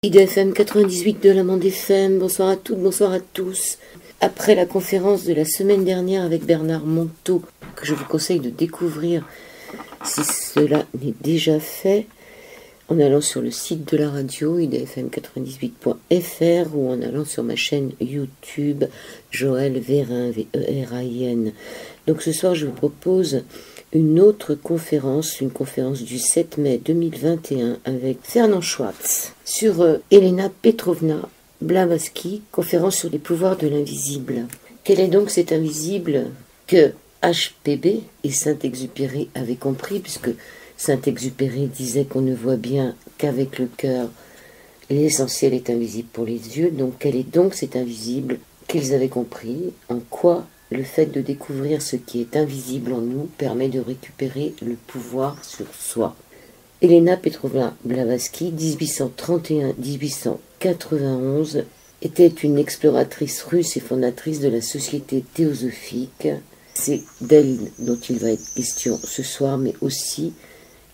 IDFM 98 de l'Amande FM, bonsoir à toutes, bonsoir à tous. Après la conférence de la semaine dernière avec Bernard Monteau, que je vous conseille de découvrir si cela n'est déjà fait, en allant sur le site de la radio, idfm98.fr, ou en allant sur ma chaîne YouTube, Joël Vérin, V-E-R-A-I-N. Donc ce soir, je vous propose une autre conférence, une conférence du 7 mai 2021 avec Fernand Schwartz sur Elena Petrovna Blavatsky, conférence sur les pouvoirs de l'invisible. Quel est donc cet invisible que HPB et Saint-Exupéry avaient compris, puisque Saint-Exupéry disait qu'on ne voit bien qu'avec le cœur, l'essentiel est invisible pour les yeux. Donc quel est donc cet invisible qu'ils avaient compris? En quoi le fait de découvrir ce qui est invisible en nous permet de récupérer le pouvoir sur soi? Elena Petrovna Blavatsky, 1831-1891, était une exploratrice russe et fondatrice de la Société théosophique. C'est d'elle dont il va être question ce soir, mais aussi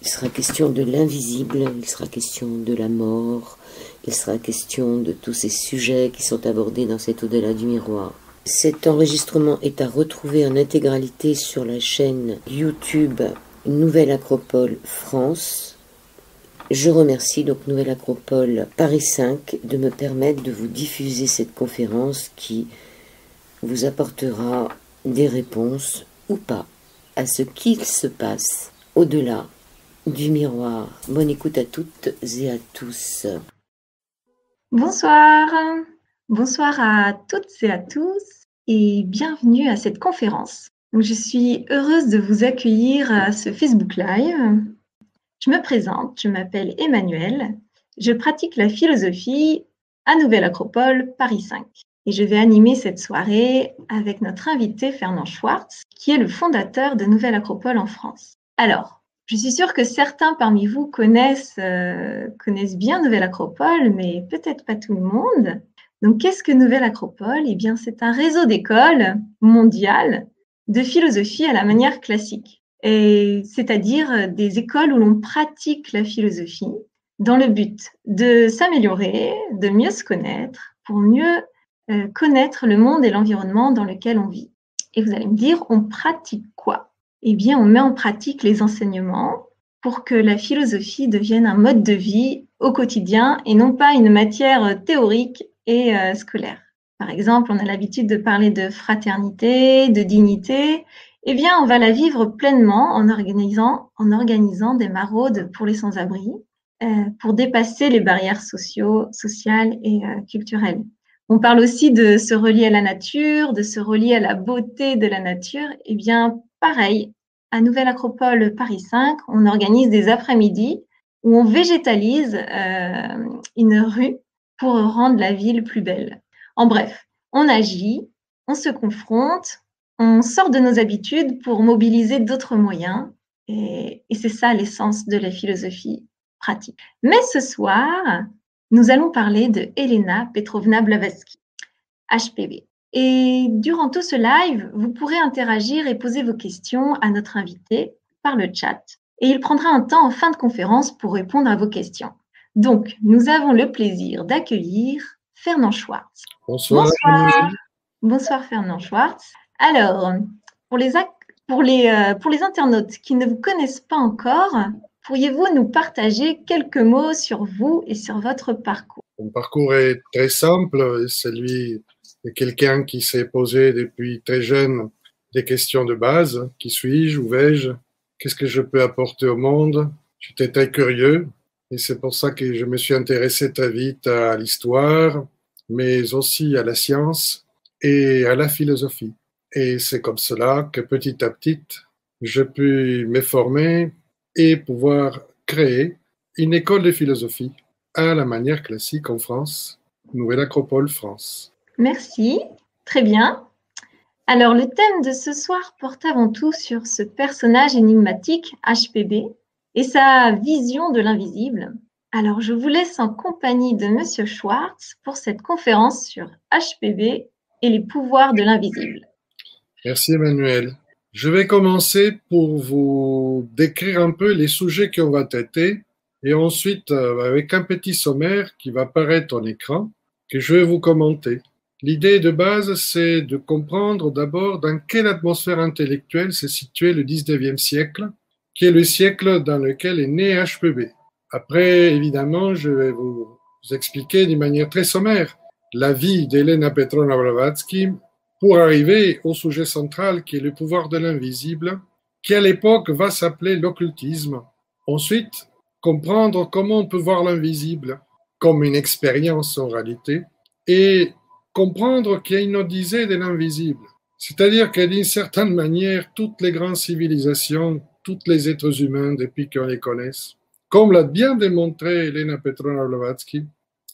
il sera question de l'invisible, il sera question de la mort, il sera question de tous ces sujets qui sont abordés dans cet au-delà du miroir. Cet enregistrement est à retrouver en intégralité sur la chaîne YouTube Nouvelle Acropole France. Je remercie donc Nouvelle Acropole Paris 5 de me permettre de vous diffuser cette conférence qui vous apportera des réponses ou pas à ce qu'il se passe au-delà du miroir. Bonne écoute à toutes et à tous. Bonsoir, bonsoir à toutes et à tous et bienvenue à cette conférence. Je suis heureuse de vous accueillir à ce Facebook Live. Je me présente, je m'appelle Emmanuelle, je pratique la philosophie à Nouvelle Acropole Paris 5 et je vais animer cette soirée avec notre invité Fernand Schwartz qui est le fondateur de Nouvelle Acropole en France. Alors, je suis sûre que certains parmi vous connaissent bien Nouvelle Acropole, mais peut-être pas tout le monde. Donc, qu'est-ce que Nouvelle Acropole? Eh bien, c'est un réseau d'écoles mondiales de philosophie à la manière classique, c'est-à-dire des écoles où l'on pratique la philosophie dans le but de s'améliorer, de mieux se connaître, pour mieux connaître le monde et l'environnement dans lequel on vit. Et vous allez me dire, on pratique quoi? Eh bien, on met en pratique les enseignements pour que la philosophie devienne un mode de vie au quotidien et non pas une matière théorique et scolaire. Par exemple, on a l'habitude de parler de fraternité, de dignité. Eh bien, on va la vivre pleinement en organisant des maraudes pour les sans-abri, pour dépasser les barrières sociales et culturelles. On parle aussi de se relier à la nature, de se relier à la beauté de la nature. Eh bien, pareil, à Nouvelle Acropole Paris 5, on organise des après-midi où on végétalise une rue pour rendre la ville plus belle. En bref, on agit, on se confronte, on sort de nos habitudes pour mobiliser d'autres moyens. Et c'est ça l'essence de la philosophie pratique. Mais ce soir, nous allons parler de Elena Petrovna Blavatsky, HPV. Et durant tout ce live, vous pourrez interagir et poser vos questions à notre invité par le chat. Et il prendra un temps en fin de conférence pour répondre à vos questions. Donc, nous avons le plaisir d'accueillir Fernand Schwartz. Bonsoir. Bonsoir Fernand Schwartz. Alors, pour les internautes qui ne vous connaissent pas encore, pourriez-vous nous partager quelques mots sur vous et sur votre parcours? Mon parcours est très simple, celui de quelqu'un qui s'est posé depuis très jeune des questions de base. Qui suis-je? Où vais-je? Qu'est-ce que je peux apporter au monde? J'étais très curieux et c'est pour ça que je me suis intéressé très vite à l'histoire, mais aussi à la science et à la philosophie. Et c'est comme cela que petit à petit, je puis me former et pouvoir créer une école de philosophie à la manière classique en France, Nouvelle Acropole France. Merci, très bien. Alors, le thème de ce soir porte avant tout sur ce personnage énigmatique, HPB, et sa vision de l'invisible. Alors, je vous laisse en compagnie de Monsieur Schwartz pour cette conférence sur HPB et les pouvoirs de l'invisible. Merci Emmanuel. Je vais commencer pour vous décrire un peu les sujets qu'on va traiter et ensuite avec un petit sommaire qui va apparaître en écran que je vais vous commenter. L'idée de base, c'est de comprendre d'abord dans quelle atmosphère intellectuelle s'est situé le 19e siècle, qui est le siècle dans lequel est né HPB. Après, évidemment, je vais vous expliquer d'une manière très sommaire la vie d'Elena Petrovna Blavatsky pour arriver au sujet central qui est le pouvoir de l'invisible, qui à l'époque va s'appeler l'occultisme. Ensuite, comprendre comment on peut voir l'invisible comme une expérience en réalité et comprendre qu'il y a une odyssée de l'invisible. C'est-à-dire que d'une certaine manière, toutes les grandes civilisations, tous les êtres humains depuis qu'on les connaisse, comme l'a bien démontré Elena Petrovna Blavatsky,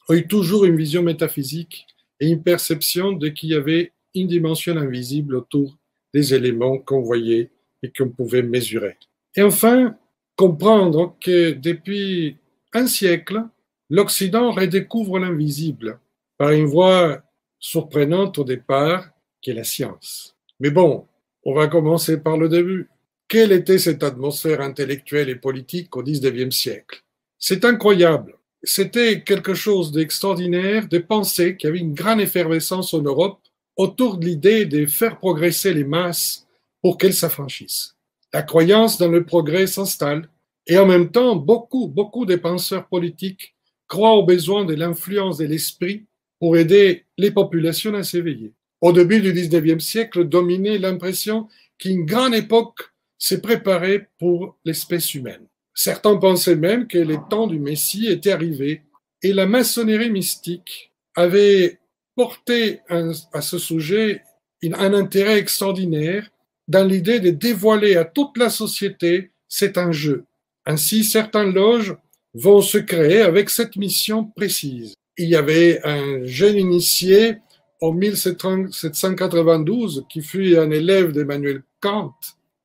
ont eu toujours une vision métaphysique et une perception de qu'il y avait une dimension invisible autour des éléments qu'on voyait et qu'on pouvait mesurer. Et enfin, comprendre que depuis un siècle, l'Occident redécouvre l'invisible par une voie surprenante au départ, qui est la science. Mais bon, on va commencer par le début. Quelle était cette atmosphère intellectuelle et politique au XIXe siècle? C'est incroyable. C'était quelque chose d'extraordinaire de penser qu'il y avait une grande effervescence en Europe autour de l'idée de faire progresser les masses pour qu'elles s'affranchissent. La croyance dans le progrès s'installe et en même temps, beaucoup de penseurs politiques croient au besoin de l'influence de l'esprit pour aider les populations à s'éveiller. Au début du XIXe siècle, dominait l'impression qu'une grande époque s'est préparée pour l'espèce humaine. Certains pensaient même que le temps du Messie était arrivé et la maçonnerie mystique avait porté à ce sujet un intérêt extraordinaire dans l'idée de dévoiler à toute la société cet enjeu. Ainsi, certaines loges vont se créer avec cette mission précise. Il y avait un jeune initié en 1792 qui fut un élève d'Emmanuel Kant,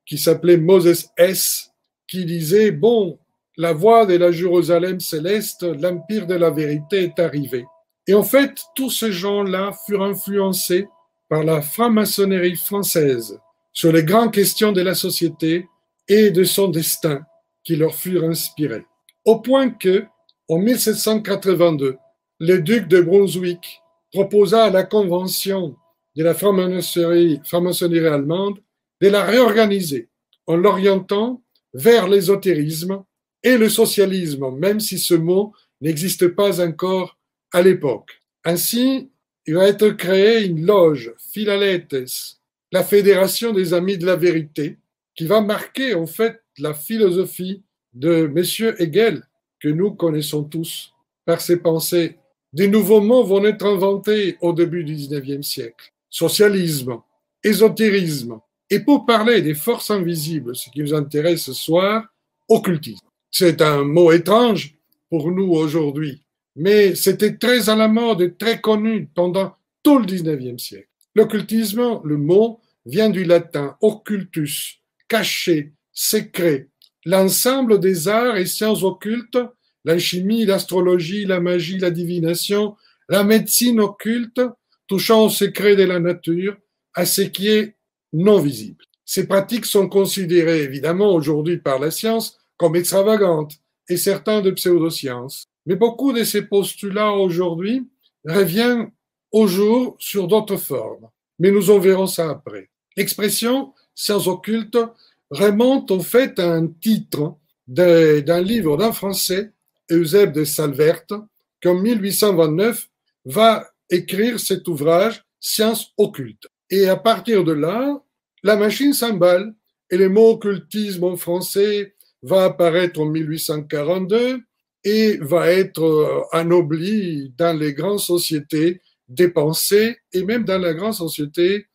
qui s'appelait Moses S., qui disait « Bon, la voie de la Jérusalem céleste, l'empire de la vérité est arrivé. » Et en fait, tous ces gens-là furent influencés par la franc-maçonnerie française sur les grandes questions de la société et de son destin qui leur furent inspirés. Au point que, en 1782, le duc de Brunswick proposa à la convention de la franc-maçonnerie allemande de la réorganiser en l'orientant vers l'ésotérisme et le socialisme, même si ce mot n'existe pas encore à l'époque. Ainsi, il va être créé une loge, Philaletes, la Fédération des Amis de la Vérité, qui va marquer en fait la philosophie de M. Hegel, que nous connaissons tous par ses pensées. Des nouveaux mots vont être inventés au début du XIXe siècle. Socialisme, ésotérisme, et pour parler des forces invisibles, ce qui nous intéresse ce soir, occultisme. C'est un mot étrange pour nous aujourd'hui, mais c'était très à la mode et très connu pendant tout le XIXe siècle. L'occultisme, le mot, vient du latin occultus, caché, secret, l'ensemble des arts et sciences occultes, l'alchimie, l'astrologie, la magie, la divination, la médecine occulte, touchant au secret de la nature, à ce qui est non visible. Ces pratiques sont considérées évidemment aujourd'hui par la science comme extravagantes et certains de pseudosciences. Mais beaucoup de ces postulats aujourd'hui reviennent au jour sur d'autres formes. Mais nous en verrons ça après. L'expression sciences occultes remonte en fait à un titre d'un livre d'un Français, Eusèbe de Salverte, qui en 1829 va écrire cet ouvrage Sciences occultes. Et à partir de là, la machine s'emballe et le mot occultisme en français va apparaître en 1842 et va être anobli dans les grandes sociétés des pensées et même dans la grande société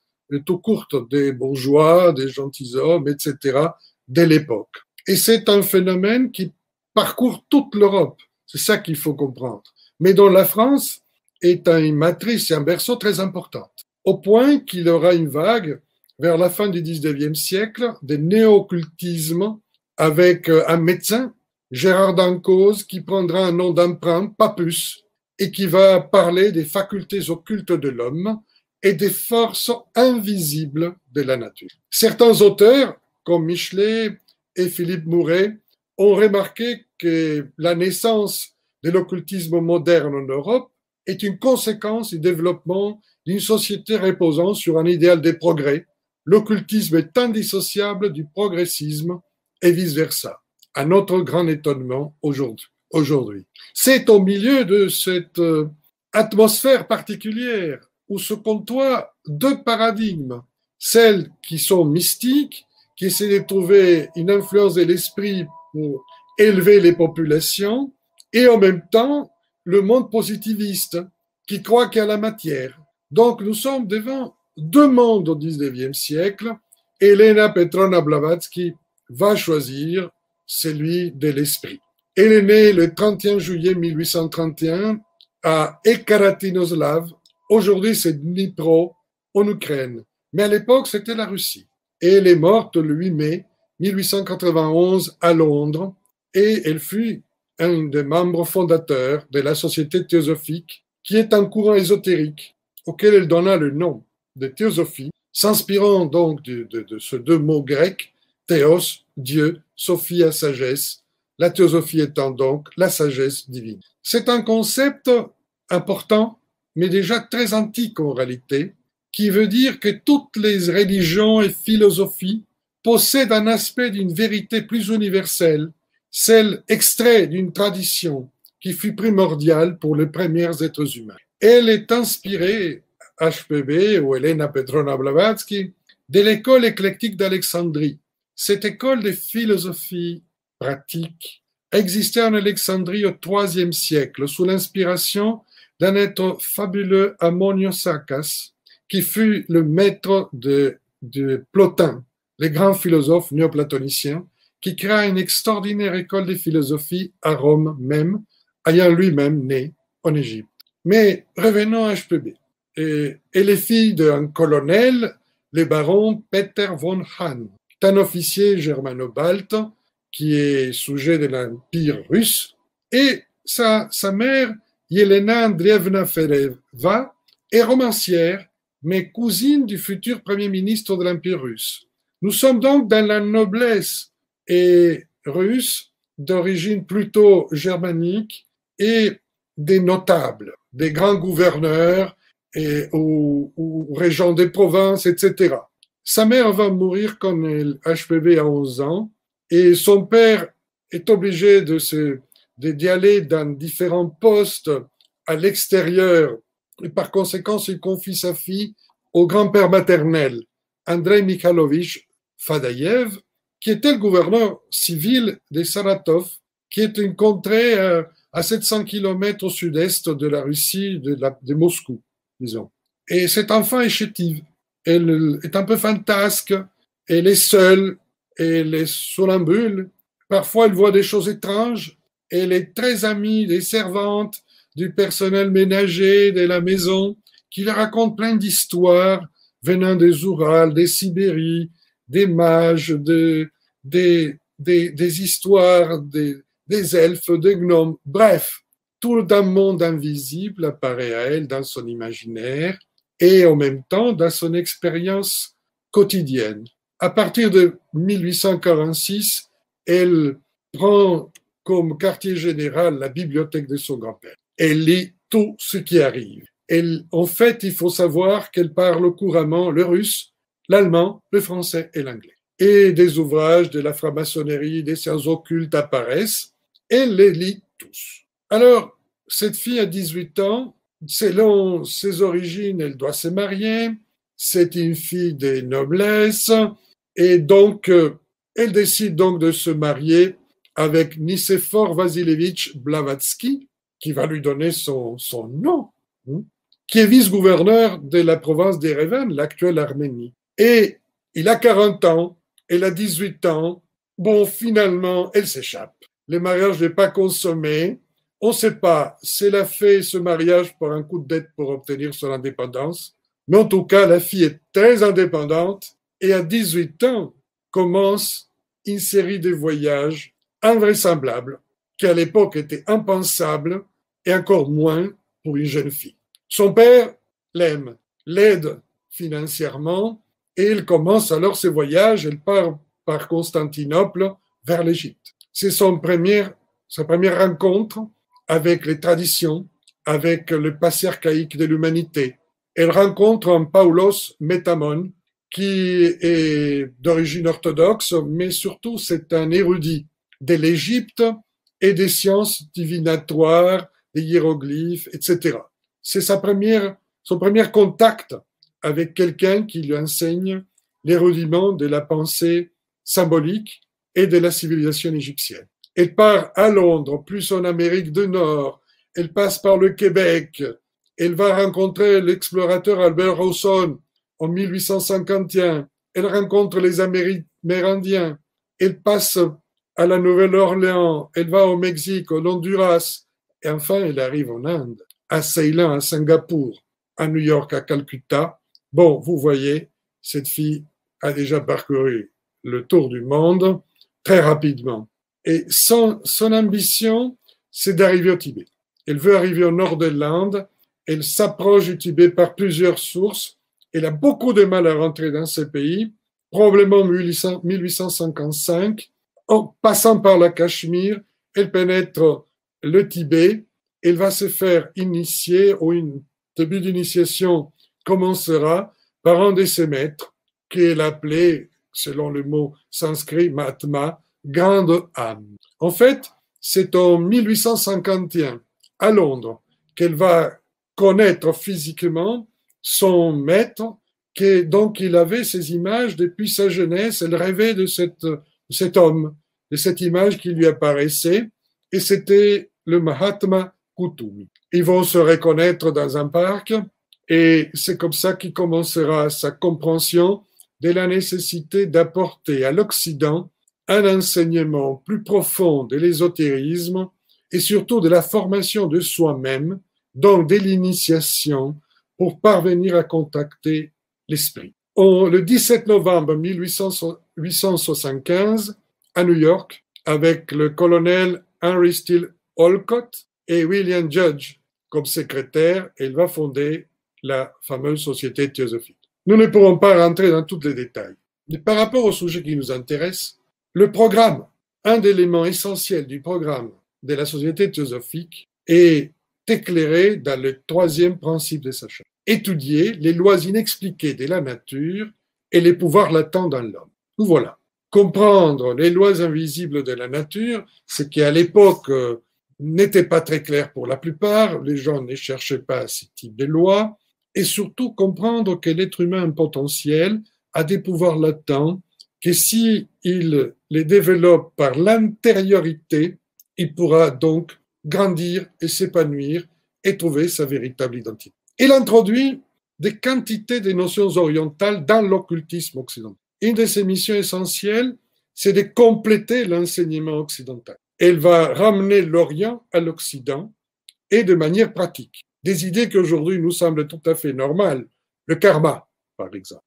tout courte des bourgeois, des gentilshommes, etc. de l'époque. Et c'est un phénomène qui parcourt toute l'Europe. C'est ça qu'il faut comprendre. Mais dont la France est une matrice et un berceau très important. Au point qu'il y aura une vague vers la fin du XIXe siècle de néo-occultisme avec un médecin, Gérard d'Encausse, qui prendra un nom d'emprunt, pas plus, et qui va parler des facultés occultes de l'homme et des forces invisibles de la nature. Certains auteurs, comme Michelet et Philippe Mouret, ont remarqué que la naissance de l'occultisme moderne en Europe est une conséquence du développement d'une société reposant sur un idéal de progrès. L'occultisme est indissociable du progressisme et vice-versa. À notre grand étonnement aujourd'hui. C'est au milieu de cette atmosphère particulière où se côtoient deux paradigmes, celles qui sont mystiques, qui essaient de trouver une influence de l'esprit pour élever les populations, et en même temps le monde positiviste qui croit qu'il y a la matière. Donc nous sommes devant deux mondes au XIXe siècle. Elena Petrovna Blavatsky va choisir celui de l'esprit. Elle est née le 31 juillet 1831 à Ekaterinoslav. Aujourd'hui, c'est Dnipro, en Ukraine. Mais à l'époque, c'était la Russie. Et elle est morte le 8 mai 1891 à Londres. Et elle fut un des membres fondateurs de la Société théosophique, qui est un courant ésotérique auquel elle donna le nom de théosophie, s'inspirant donc de ce deux mots grecs, théos, Dieu, sophia, sagesse, la théosophie étant donc la sagesse divine. C'est un concept important, mais déjà très antique en réalité, qui veut dire que toutes les religions et philosophies possèdent un aspect d'une vérité plus universelle, celle extraite d'une tradition qui fut primordiale pour les premiers êtres humains. Elle est inspirée, HPB ou Elena Petrovna Blavatsky, de l'école éclectique d'Alexandrie. Cette école de philosophie pratique existait en Alexandrie au IIIe siècle sous l'inspiration d'un être fabuleux, Ammoniosakos, qui fut le maître de Plotin, le grand philosophe néoplatoniciens, qui créa une extraordinaire école de philosophie à Rome même, ayant lui-même né en Égypte. Mais revenons à HPB. Elle est fille d'un colonel, le baron Peter von Hahn, un officier germano-balte qui est sujet de l'Empire russe, et sa mère, Yelena Andreevna Fereva, est romancière, mais cousine du futur premier ministre de l'Empire russe. Nous sommes donc dans la noblesse et russe d'origine plutôt germanique et des notables, des grands gouverneurs ou régents des provinces, etc. Sa mère va mourir quand HPV a 11 ans et son père est obligé d'y aller dans différents postes à l'extérieur et par conséquent il confie sa fille au grand-père maternel, Andrei Mikhailovich Fadayev, qui était le gouverneur civil de Saratov, qui est une contrée à 700 km au sud-est de la Russie, de Moscou, disons. Et cet enfant est chétive. Elle est un peu fantasque, elle est seule, elle est somnambule. Parfois, elle voit des choses étranges. Elle est très amie des servantes, du personnel ménager de la maison, qui lui raconte plein d'histoires venant des Urals, des Sibéries, des mages, des histoires des elfes, des gnomes. Bref, tout un monde invisible apparaît à elle dans son imaginaire et en même temps dans son expérience quotidienne. À partir de 1846, elle prend comme quartier général la bibliothèque de son grand-père. Elle lit tout ce qui arrive. En fait, il faut savoir qu'elle parle couramment le russe, l'allemand, le français et l'anglais. Et des ouvrages de la franc-maçonnerie, des sciences occultes apparaissent. Elle les lit tous. Alors, cette fille a 18 ans. Selon ses origines, elle doit se marier. C'est une fille de noblesse. Et donc, elle décide donc de se marier avec Nicephore Vasilievitch Blavatsky, qui va lui donner son nom, qui est vice-gouverneur de la province d'Erevan, l'actuelle Arménie. Et il a 40 ans, elle a 18 ans. Bon, finalement, elle s'échappe. Le mariage n'est pas consommé. On ne sait pas si elle a fait ce mariage pour un coup de dette pour obtenir son indépendance. Mais en tout cas, la fille est très indépendante et à 18 ans commence une série de voyages invraisemblables qui à l'époque étaient impensables et encore moins pour une jeune fille. Son père l'aime, l'aide financièrement et il commence alors ses voyages. Elle part par Constantinople vers l'Égypte. c'est sa première rencontre avec les traditions, avec le passé archaïque de l'humanité. Elle rencontre un Paulos Métamon, qui est d'origine orthodoxe, mais surtout c'est un érudit de l'Égypte et des sciences divinatoires, des hiéroglyphes, etc. C'est son premier contact avec quelqu'un qui lui enseigne les rudiments de la pensée symbolique et de la civilisation égyptienne. Elle part à Londres, plus en Amérique du Nord, elle passe par le Québec, elle va rencontrer l'explorateur Albert Rawson en 1851, elle rencontre les Amérindiens, elle passe à la Nouvelle-Orléans, elle va au Mexique, au Honduras, et enfin elle arrive en Inde, à Ceylan, à Singapour, à New York, à Calcutta. Bon, vous voyez, cette fille a déjà parcouru le tour du monde très rapidement. Et son ambition, c'est d'arriver au Tibet. Elle veut arriver au nord de l'Inde, elle s'approche du Tibet par plusieurs sources, elle a beaucoup de mal à rentrer dans ce pays, probablement 1855, en passant par la Cachemire, elle pénètre le Tibet, elle va se faire initier, ou un début d'initiation commencera par un de ses maîtres, qu'elle appelait, selon le mot sanskrit, Mahatma, grande âme. En fait, c'est en 1851, à Londres, qu'elle va connaître physiquement son maître, donc il avait ces images depuis sa jeunesse, elle rêvait de cet homme, de cette image qui lui apparaissait, et c'était le Mahatma Kutumi. Ils vont se reconnaître dans un parc, et c'est comme ça qu'il commencera sa compréhension de la nécessité d'apporter à l'Occident un enseignement plus profond de l'ésotérisme et surtout de la formation de soi-même, donc de l'initiation pour parvenir à contacter l'esprit. Le 17 novembre 1875, à New York, avec le colonel Henry Steele Olcott et William Judge comme secrétaire, elle va fonder la fameuse Société théosophique. Nous ne pourrons pas rentrer dans tous les détails. Mais par rapport au sujet qui nous intéresse, le programme, un des éléments essentiels du programme de la Société théosophique est éclairé dans le troisième principe de sa chaîne. Étudier les lois inexpliquées de la nature et les pouvoirs latents dans l'homme. Nous voilà. Comprendre les lois invisibles de la nature, ce qui à l'époque n'était pas très clair pour la plupart, les gens ne cherchaient pas ce type de lois, et surtout comprendre que l'être humain en potentiel a des pouvoirs latents, que s'il les développe par l'intériorité, il pourra donc grandir et s'épanouir et trouver sa véritable identité. Il introduit des quantités de notions orientales dans l'occultisme occidental. Une de ses missions essentielles, c'est de compléter l'enseignement occidental. Elle va ramener l'Orient à l'Occident et de manière pratique. Des idées qui aujourd'hui nous semblent tout à fait normales. Le karma, par exemple.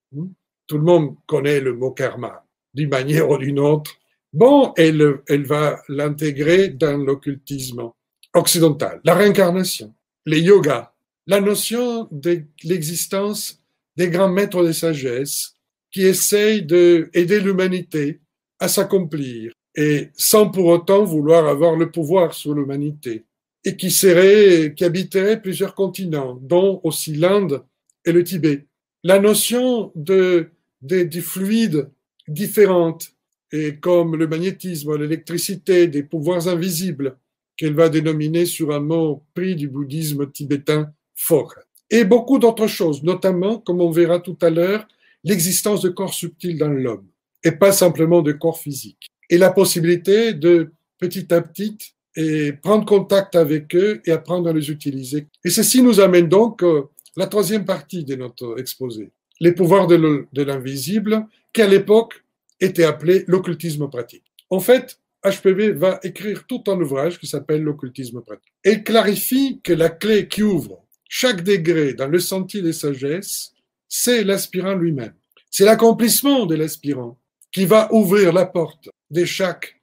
Tout le monde connaît le mot karma, d'une manière ou d'une autre. Bon, elle va l'intégrer dans l'occultisme occidental. La réincarnation, les yogas, la notion de l'existence des grands maîtres de sagesse qui essayent d'aider l'humanité à s'accomplir et sans pour autant vouloir avoir le pouvoir sur l'humanité et qui habiterait plusieurs continents, dont aussi l'Inde et le Tibet. La notion du fluide différentes, et comme le magnétisme, l'électricité, des pouvoirs invisibles, qu'elle va dénominer sur un mot pris du bouddhisme tibétain, Phok. Et beaucoup d'autres choses, notamment, comme on verra tout à l'heure, l'existence de corps subtils dans l'homme, et pas simplement de corps physique. Et la possibilité de, petit à petit, et prendre contact avec eux et apprendre à les utiliser. Et ceci nous amène donc à la troisième partie de notre exposé, les pouvoirs de l'invisible, qui à l'époque était appelé l'occultisme pratique. En fait, HPV va écrire tout un ouvrage qui s'appelle l'occultisme pratique. Et clarifie que la clé qui ouvre chaque degré dans le sentier des sagesses, c'est l'aspirant lui-même. C'est l'accomplissement de l'aspirant qui va ouvrir la porte de chaque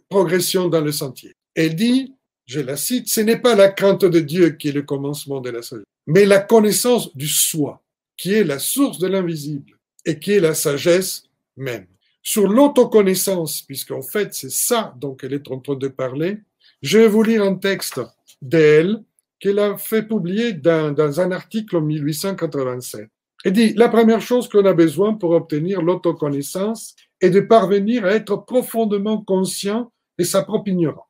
progression dans le sentier. Elle dit, je la cite, ce n'est pas la crainte de Dieu qui est le commencement de la sagesse, mais la connaissance du soi, qui est la source de l'invisible et qui est la sagesse même. sur l'autoconnaissance, puisqu'en fait c'est ça dont elle est en train de parler, je vais vous lire un texte d'elle qu'elle a fait publier dans un article en 1887. Elle dit, la première chose qu'on a besoin pour obtenir l'autoconnaissance est de parvenir à être profondément conscient de sa propre ignorance,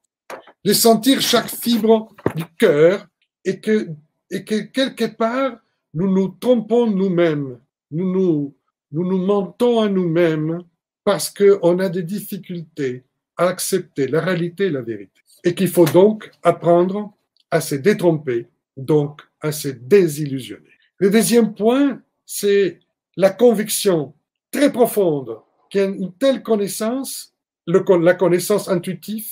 de sentir chaque fibre du cœur et que quelque part, nous nous trompons nous-mêmes, nous mentons à nous-mêmes parce qu'on a des difficultés à accepter la réalité et la vérité. Et qu'il faut donc apprendre à se détromper, donc à se désillusionner. Le deuxième point, c'est la conviction très profonde qu'une telle connaissance, la connaissance intuitive,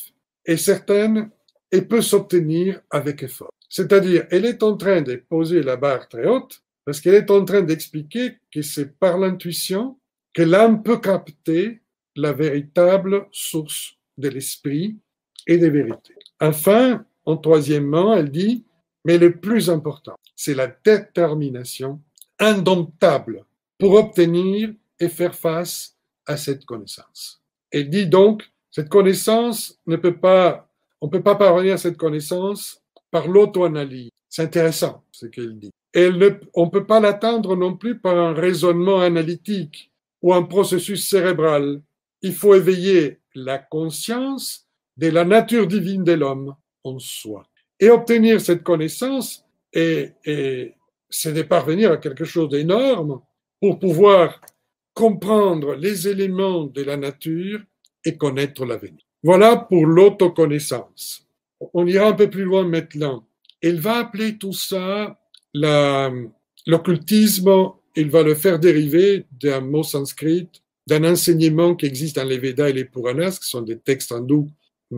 est certaine et peut s'obtenir avec effort. C'est-à-dire, elle est en train de poser la barre très haute parce qu'elle est en train d'expliquer que c'est par l'intuition que l'âme peut capter la véritable source de l'esprit et des vérités. Enfin, en troisièmement, elle dit, mais le plus important, c'est la détermination indomptable pour obtenir et faire face à cette connaissance. Elle dit donc, cette connaissance on ne peut pas parvenir à cette connaissance par l'auto-analyse. C'est intéressant ce qu'elle dit. On ne peut pas l'atteindre non plus par un raisonnement analytique ou un processus cérébral. Il faut éveiller la conscience de la nature divine de l'homme en soi. Et obtenir cette connaissance, c'est de parvenir à quelque chose d'énorme pour pouvoir comprendre les éléments de la nature et connaître l'avenir. Voilà pour l'autoconnaissance. On ira un peu plus loin maintenant. Elle va appeler tout ça l'occultisme, il va le faire dériver d'un mot sanskrit, d'un enseignement qui existe dans les Védas et les Puranas, qui sont des textes hindous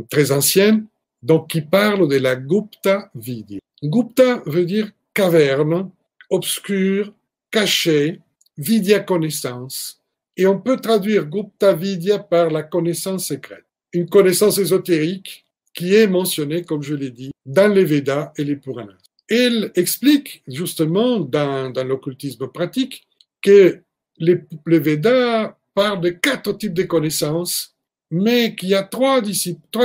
très anciens, donc qui parlent de la Gupta Vidya. Gupta veut dire caverne, obscur, caché, Vidya connaissance. Et on peut traduire Gupta Vidya par la connaissance secrète, une connaissance ésotérique qui est mentionnée, comme je l'ai dit, dans les Védas et les Puranas. Elle explique justement dans l'occultisme pratique que les Védas parlent de 4 types de connaissances, mais qu'il y a 3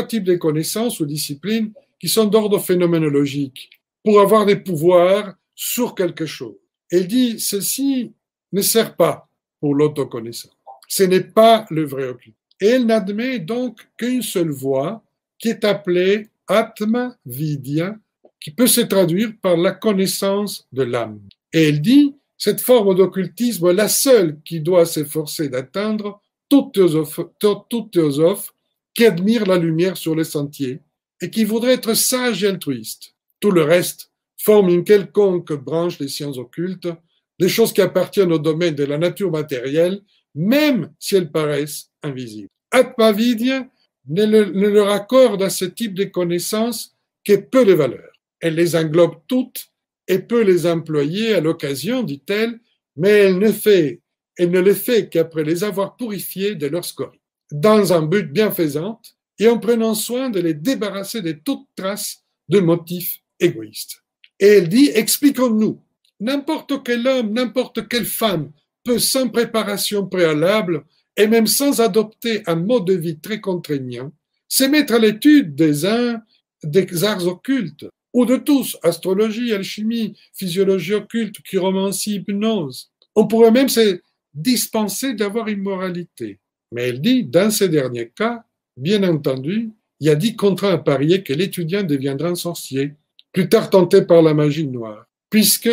types de connaissances ou disciplines qui sont d'ordre phénoménologique pour avoir des pouvoirs sur quelque chose. Elle dit ceci ne sert pas pour l'autoconnaissance. Ce n'est pas le vrai occulte. Et elle n'admet donc qu'une seule voie qui est appelée Atma Vidya, qui peut se traduire par la connaissance de l'âme. Et elle dit, cette forme d'occultisme est la seule qui doit s'efforcer d'atteindre tout théosophe qui admire la lumière sur les sentiers et qui voudrait être sage et altruiste. Tout le reste forme une quelconque branche des sciences occultes, des choses qui appartiennent au domaine de la nature matérielle, même si elles paraissent invisibles. Atma Vidya ne leur accorde à ce type de connaissances que peu de valeur. Elle les englobe toutes et peut les employer à l'occasion, dit-elle, mais elle ne les fait qu'après les avoir purifiés de leurs scories, dans un but bienfaisant et en prenant soin de les débarrasser de toute trace de motifs égoïstes. Et elle dit, expliquons-nous, n'importe quel homme, n'importe quelle femme peut sans préparation préalable et même sans adopter un mode de vie très contraignant, se mettre à l'étude des arts occultes, ou de tous, astrologie, alchimie, physiologie occulte, chiromancie, hypnose. On pourrait même se dispenser d'avoir une moralité. Mais elle dit, dans ces derniers cas, bien entendu, il y a 10 contrats à parier que l'étudiant deviendra un sorcier, plus tard tenté par la magie noire, puisque,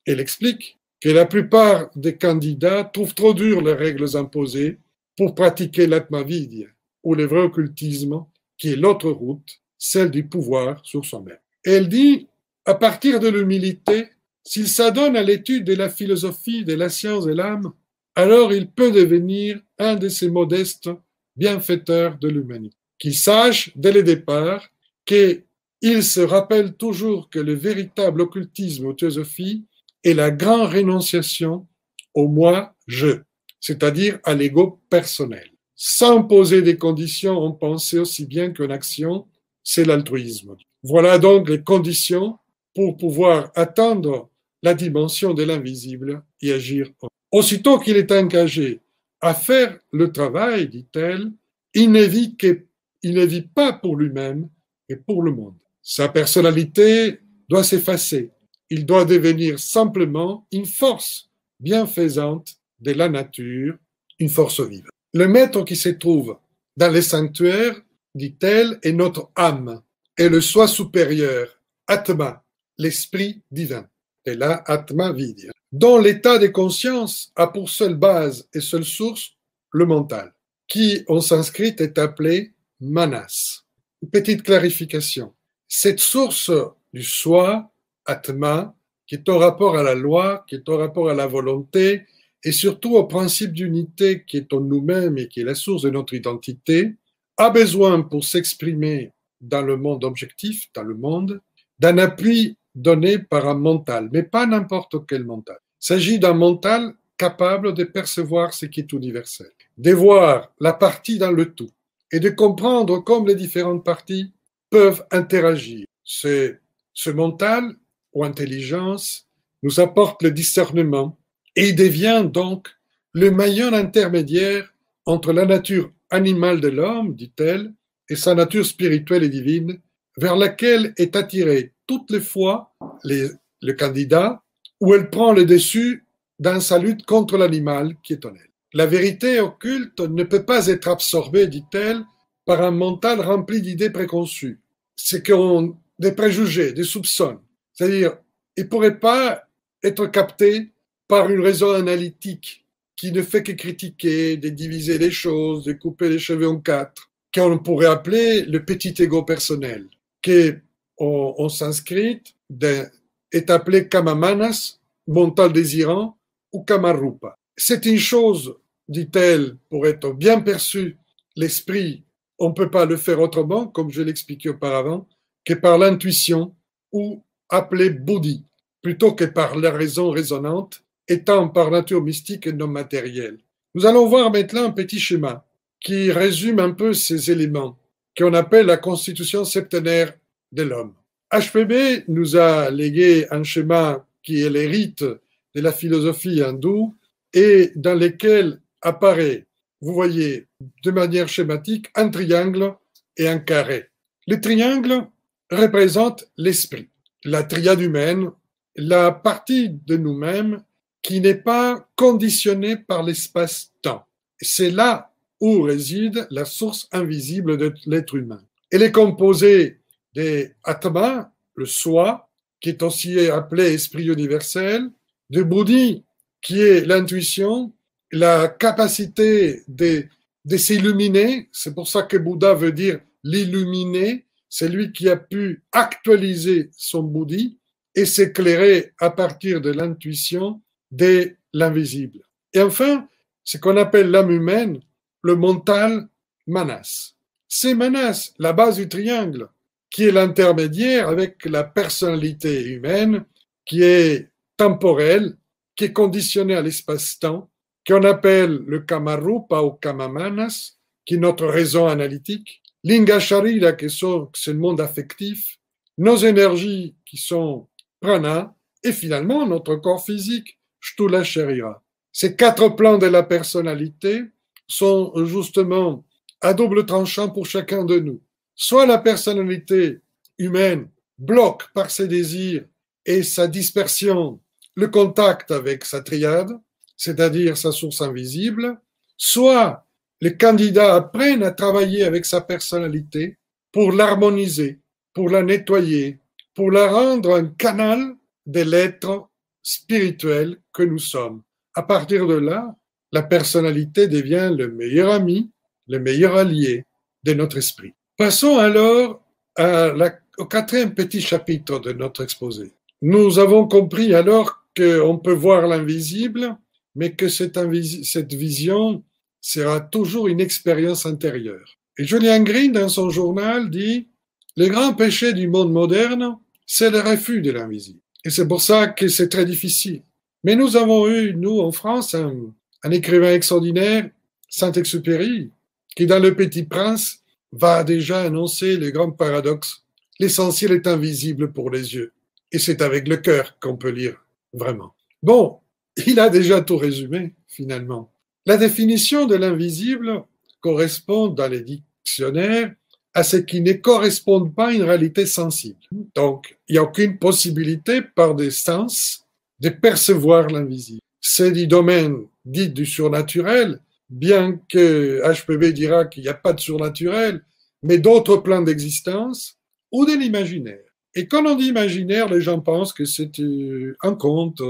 elle explique, que la plupart des candidats trouvent trop dures les règles imposées pour pratiquer l'atmavidya, ou le vrai occultisme, qui est l'autre route, celle du pouvoir sur soi-même. Et elle dit, à partir de l'humilité, s'il s'adonne à l'étude de la philosophie, de la science et l'âme, alors il peut devenir un de ces modestes bienfaiteurs de l'humanité. Qu'il sache, dès le départ, qu'il se rappelle toujours que le véritable occultisme ou théosophie est la grande rénonciation au moi-je, c'est-à-dire à l'ego personnel. Sans poser des conditions en pensée aussi bien qu'en action, c'est l'altruisme. Voilà donc les conditions pour pouvoir atteindre la dimension de l'invisible et agir. Aussitôt qu'il est engagé à faire le travail, dit-elle, il ne vit pas pour lui-même, mais pour le monde. Sa personnalité doit s'effacer. Il doit devenir simplement une force bienfaisante de la nature, une force vive. Le maître qui se trouve dans les sanctuaires, dit-elle, est notre âme, et le soi supérieur, Atma, l'esprit divin. Et là, Atma Vidya, dont l'état de conscience a pour seule base et seule source le mental, qui en sanskrit est appelé manas. Une petite clarification. Cette source du soi, Atma, qui est en rapport à la loi, qui est en rapport à la volonté, et surtout au principe d'unité qui est en nous-mêmes et qui est la source de notre identité, a besoin pour s'exprimer dans le monde objectif, dans le monde, d'un appui donné par un mental, mais pas n'importe quel mental. Il s'agit d'un mental capable de percevoir ce qui est universel, de voir la partie dans le tout et de comprendre comment les différentes parties peuvent interagir. Ce mental ou intelligence nous apporte le discernement et il devient donc le maillon intermédiaire entre la nature animale de l'homme, dit-elle, et sa nature spirituelle et divine, vers laquelle est attiré toutes les fois le candidat, où elle prend le dessus dans sa lutte contre l'animal qui est en elle. La vérité occulte ne peut pas être absorbée, dit-elle, par un mental rempli d'idées préconçues. C'est des préjugés, des soupçons. C'est-à-dire, il ne pourrait pas être capté par une raison analytique qui ne fait que critiquer, de diviser les choses, de couper les cheveux en quatre, qu'on pourrait appeler le petit ego personnel, qui en sanskrit est appelé kamamanas, mental désirant, ou kamarupa. C'est une chose, dit-elle, pour être bien perçu, l'esprit, on ne peut pas le faire autrement, comme je l'expliquais auparavant, que par l'intuition, ou appelé buddhi, plutôt que par la raison raisonnante, étant par nature mystique et non matérielle. Nous allons voir maintenant un petit schéma qui résume un peu ces éléments, qu'on appelle la constitution septénaire de l'homme. HPB nous a légué un schéma qui est l'hérite de la philosophie hindoue et dans lequel apparaît, vous voyez, de manière schématique, un triangle et un carré. Le triangle représente l'esprit, la triade humaine, la partie de nous-mêmes qui n'est pas conditionnée par l'espace-temps. C'est là où réside la source invisible de l'être humain. Elle est composée de Atma, le soi, qui est aussi appelé esprit universel, de Buddhi, qui est l'intuition, la capacité de s'illuminer. C'est pour ça que Bouddha veut dire l'illuminé, c'est lui qui a pu actualiser son Buddhi et s'éclairer à partir de l'intuition de l'invisible. Et enfin, ce qu'on appelle l'âme humaine, le mental manas. C'est manas, la base du triangle, qui est l'intermédiaire avec la personnalité humaine, qui est temporelle, qui est conditionnée à l'espace-temps, qu'on appelle le kamarupa ou kamamanas, qui est notre raison analytique, l'ingasharira, qui c'est le monde affectif, nos énergies qui sont prana, et finalement notre corps physique, shtula sharira. Ces quatre plans de la personnalité sont justement à double tranchant pour chacun de nous. Soit la personnalité humaine bloque par ses désirs et sa dispersion le contact avec sa triade, c'est-à-dire sa source invisible, soit les candidats apprennent à travailler avec sa personnalité pour l'harmoniser, pour la nettoyer, pour la rendre un canal de l'être spirituel que nous sommes. À partir de là, la personnalité devient le meilleur ami, le meilleur allié de notre esprit. Passons alors au quatrième petit chapitre de notre exposé. Nous avons compris alors qu'on peut voir l'invisible, mais que cette vision sera toujours une expérience intérieure. Et Julian Green, dans son journal, dit « Le grand péché du monde moderne, c'est le refus de l'invisible. » Et c'est pour ça que c'est très difficile. Mais nous avons eu, nous, en France, un écrivain extraordinaire, Saint-Exupéry, qui, dans Le Petit Prince, va déjà annoncer le grand paradoxe. L'essentiel est invisible pour les yeux. Et c'est avec le cœur qu'on peut lire vraiment. Bon, il a déjà tout résumé, finalement. La définition de l'invisible correspond dans les dictionnaires à ce qui ne correspond pas à une réalité sensible. Donc, il n'y a aucune possibilité par des sens de percevoir l'invisible. C'est du domaine dit du surnaturel, bien que HPB dira qu'il n'y a pas de surnaturel, mais d'autres plans d'existence ou de l'imaginaire. Et quand on dit imaginaire, les gens pensent que c'est un conte,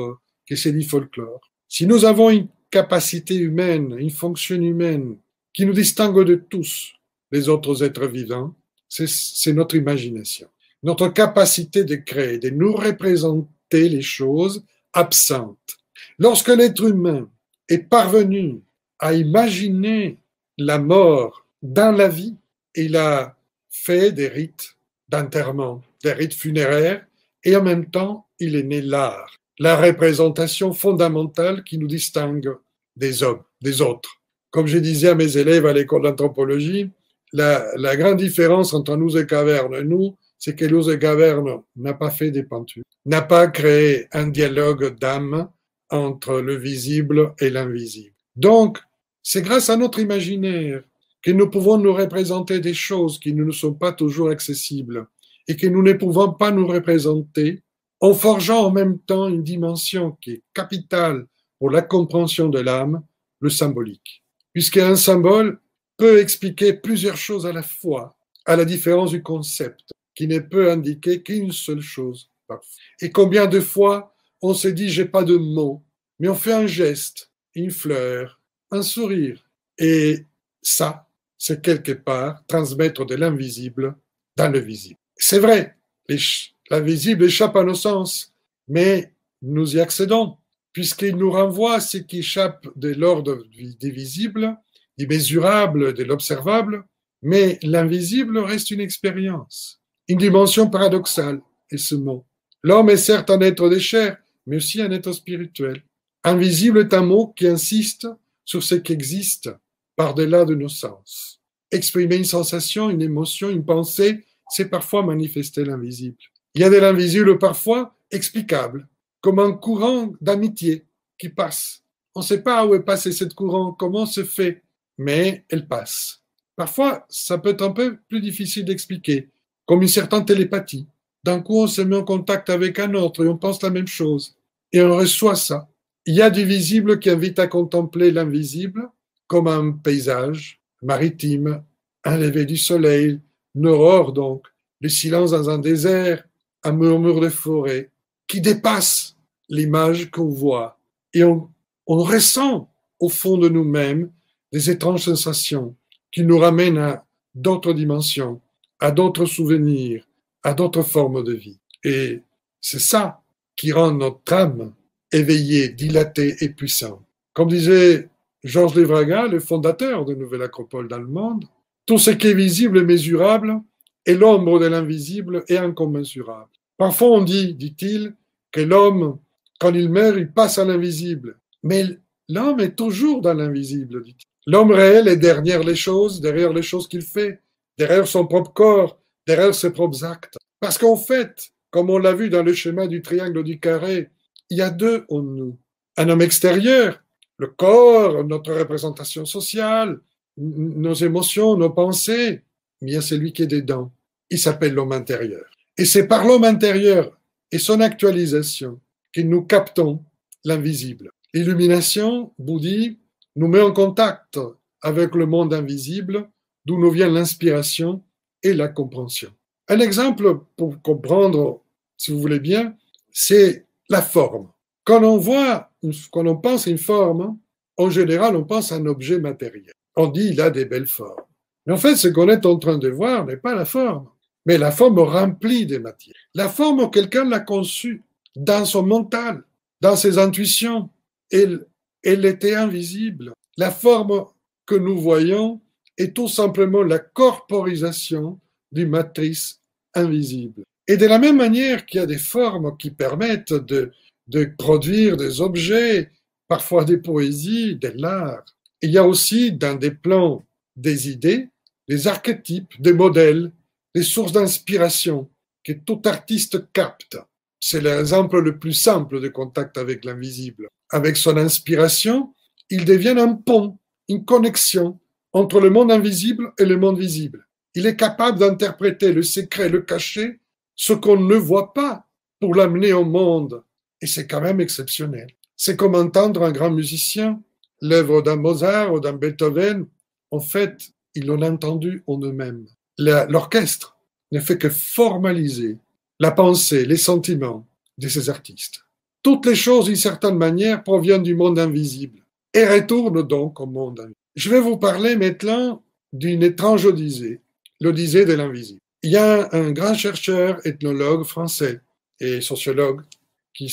que c'est du folklore. Si nous avons une capacité humaine, une fonction humaine qui nous distingue de tous les autres êtres vivants, c'est notre imagination. Notre capacité de créer, de nous représenter les choses absentes. Lorsque l'être humain est parvenu à imaginer la mort dans la vie, il a fait des rites d'enterrement, des rites funéraires, et en même temps, il est né l'art, la représentation fondamentale qui nous distingue des hommes, des autres. Comme je disais à mes élèves à l'école d'anthropologie, la grande différence entre nous et Caverne et nous, c'est que nous et Caverne n'a pas fait des peintures, n'a pas créé un dialogue d'âme entre le visible et l'invisible. Donc, c'est grâce à notre imaginaire que nous pouvons nous représenter des choses qui ne nous sont pas toujours accessibles et que nous ne pouvons pas nous représenter en forgeant en même temps une dimension qui est capitale pour la compréhension de l'âme, le symbolique. Puisqu'un symbole peut expliquer plusieurs choses à la fois, à la différence du concept, qui ne peut indiquer qu'une seule chose. Et combien de fois on se dit « j'ai pas de mots », mais on fait un geste, une fleur, un sourire. Et ça, c'est quelque part transmettre de l'invisible dans le visible. C'est vrai, l'invisible échappe à nos sens, mais nous y accédons, puisqu'il nous renvoie à ce qui échappe de l'ordre des visibles, du mesurable, de l'observable, mais l'invisible reste une expérience, une dimension paradoxale, est ce mot. L'homme est certes un être de chair, mais aussi un être spirituel. Invisible est un mot qui insiste sur ce qui existe par-delà de nos sens. Exprimer une sensation, une émotion, une pensée, c'est parfois manifester l'invisible. Il y a de l'invisible parfois explicable, comme un courant d'amitié qui passe. On ne sait pas où est passé ce courant, comment se fait, mais elle passe. Parfois, ça peut être un peu plus difficile d'expliquer, comme une certaine télépathie. D'un coup, on se met en contact avec un autre et on pense la même chose. Et on reçoit ça. Il y a du visible qui invite à contempler l'invisible, comme un paysage maritime, un lever du soleil, une aurore donc, le silence dans un désert, un murmure de forêt, qui dépasse l'image qu'on voit. Et on ressent au fond de nous-mêmes des étranges sensations qui nous ramènent à d'autres dimensions, à d'autres souvenirs, à d'autres formes de vie. Et c'est ça qui rend notre âme éveillée, dilatée et puissante. Comme disait Georges Levraga, le fondateur de Nouvelle Acropole dans le monde, tout ce qui est visible et mesurable est l'ombre de l'invisible et incommensurable. Parfois on dit, dit-il, que l'homme, quand il meurt, il passe à l'invisible. Mais l'homme est toujours dans l'invisible, dit-il. L'homme réel est derrière les choses qu'il fait, derrière son propre corps, derrière ses propres actes. Parce qu'en fait, comme on l'a vu dans le schéma du triangle du carré, il y a deux en nous. Un homme extérieur, le corps, notre représentation sociale, nos émotions, nos pensées, mais il y a celui qui est dedans. Il s'appelle l'homme intérieur. Et c'est par l'homme intérieur et son actualisation que nous captons l'invisible. L'illumination, Bouddhi, nous met en contact avec le monde invisible, d'où nous vient l'inspiration et la compréhension. Un exemple pour comprendre, si vous voulez bien, c'est la forme. Quand on pense à une forme, en général, on pense à un objet matériel. On dit il a des belles formes. Mais en fait, ce qu'on est en train de voir n'est pas la forme, mais la forme remplie des matières. La forme, quelqu'un l'a conçue dans son mental, dans ses intuitions. Elle était invisible. La forme que nous voyons est tout simplement la corporisation d'une matrice invisible. Et de la même manière qu'il y a des formes qui permettent de produire des objets, parfois des poésies, de l'art, il y a aussi dans des plans des idées, des archétypes, des modèles, des sources d'inspiration que tout artiste capte. C'est l'exemple le plus simple de contact avec l'invisible. Avec son inspiration, ils deviennent un pont, une connexion entre le monde invisible et le monde visible. Il est capable d'interpréter le secret, le caché, ce qu'on ne voit pas pour l'amener au monde. Et c'est quand même exceptionnel. C'est comme entendre un grand musicien, l'œuvre d'un Mozart ou d'un Beethoven. En fait, ils l'ont entendu en eux-mêmes. L'orchestre ne fait que formaliser la pensée, les sentiments de ces artistes. Toutes les choses, d'une certaine manière, proviennent du monde invisible et retournent donc au monde invisible. Je vais vous parler maintenant d'une étrange odyssée, l'odyssée de l'invisible. Il y a un grand chercheur, ethnologue français et sociologue qui